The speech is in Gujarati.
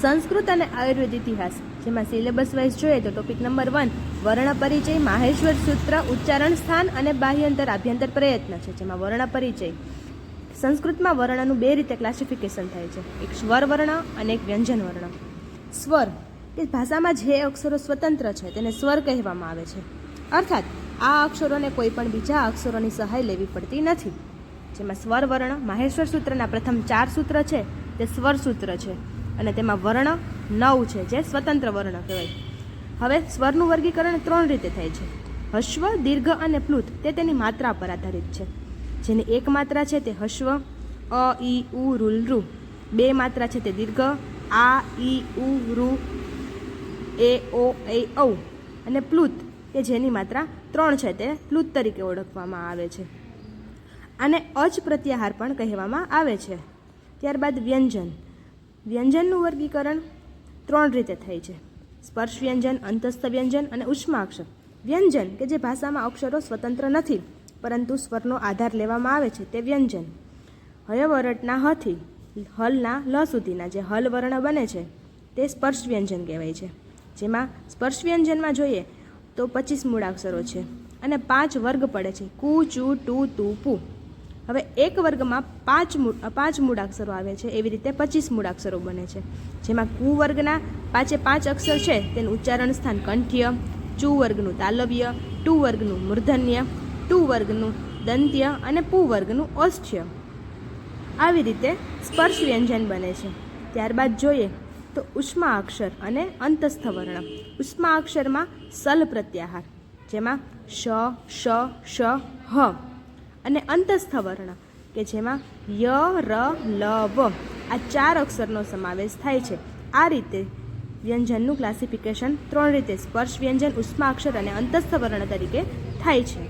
સંસ્કૃત અને આયુર્વેદ ઇતિહાસ, જેમાં સિલેબસ વાઇઝ જોઈએ તો ટોપિક નંબર 1 વર્ણ પરિચય, માહેશ્વર સૂત્ર, ઉચ્ચારણ સ્થાન અને બાહ્યંતર આભ્યંતર પ્રયત્ન છે. જેમાં વર્ણ પરિચય, સંસ્કૃતમાં વર્ણનું બે રીતે ક્લાસિફિકેશન થાય છે, એક સ્વર વર્ણ અને એક વ્યંજન વર્ણ. સ્વર કે ભાષામાં જે અક્ષરો સ્વતંત્ર છે તેને સ્વર કહેવામાં આવે છે, અર્થાત આ અક્ષરોને કોઈ પણ બીજા અક્ષરોની સહાય લેવી પડતી નથી. જેમાં સ્વર વર્ણ માહેશ્વર સૂત્રના પ્રથમ 4 સૂત્ર છે તે સ્વર સૂત્ર છે અને તેમાં વર્ણ 9 છે જે સ્વતંત્ર વર્ણ કહેવાય. હવે સ્વરનું વર્ગીકરણ 3 રીતે થાય છે. હસ્વ, દીર્ઘ અને પ્લુત તે તેની માત્રા પર આધારિત છે. જેની એક માત્રા છે તે હસ્વ, અ, ઈ, ઉ, રૂ, ઋ. બે માત્રા છે તે દીર્ઘ, આ, ઈ, ઉ, રૂ, એ, ઓ, એ, ઔ. અને પ્લુત કે જેની માત્રા 3 છે તે પ્લુત તરીકે ઓળખવામાં આવે છે. આને અચ પ્રત્યાહાર પણ કહેવામાં આવે છે. ત્યારબાદ વ્યંજન. વ્યંજનનું વર્ગીકરણ 3 રીતે થાય છે. સ્પર્શ વ્યંજન, અંતસ્થ વ્યંજન અને ઉષ્માક્ષર. વ્યંજન કે જે ભાષામાં અક્ષરો સ્વતંત્ર નથી પરંતુ સ્વરનો આધાર લેવામાં આવે છે તે વ્યંજન. હયવરટના હથી હલના લ સુધીના જે હલ વર્ણ બને છે તે સ્પર્શ વ્યંજન કહેવાય છે. જેમાં સ્પર્શ વ્યંજનમાં જોઈએ તો 25 મૂળાક્ષરો છે અને 5 વર્ગ પડે છે, કુ, ચુ, ટુ, તુ, પુ. હવે એક વર્ગમાં 5 મૂળાક્ષરો આવે છે, એવી રીતે 25 મૂળાક્ષરો બને છે. જેમાં કુ વર્ગના 5 અક્ષર છે તેનું ઉચ્ચારણ સ્થાન કંઠ્ય, ચુ વર્ગનું તાલવ્ય, ટુ વર્ગનું મૂર્ધન્ય, ટુ વર્ગનું દંત્ય અને પુ વર્ગનું ઓષ્ઠ્ય. આવી રીતે સ્પર્શ વ્યંજન બને છે. ત્યારબાદ જોઈએ તો ઉષ્મા અક્ષર અને અંતસ્થ વર્ણ. ઉષ્મા અક્ષરમાં સલ પ્રત્યાહાર, જેમાં શ, શ, શ, હ. અને અંતસ્થ વર્ણ કે જેમાં ય, ર, લ, વ. આ 4 અક્ષરનો સમાવેશ થાય છે. આ રીતે વ્યંજનનું ક્લાસિફિકેશન 3 રીતે સ્પર્શ વ્યંજન, ઉષ્મા અક્ષર અને અંતસ્થ વર્ણ તરીકે થાય છે.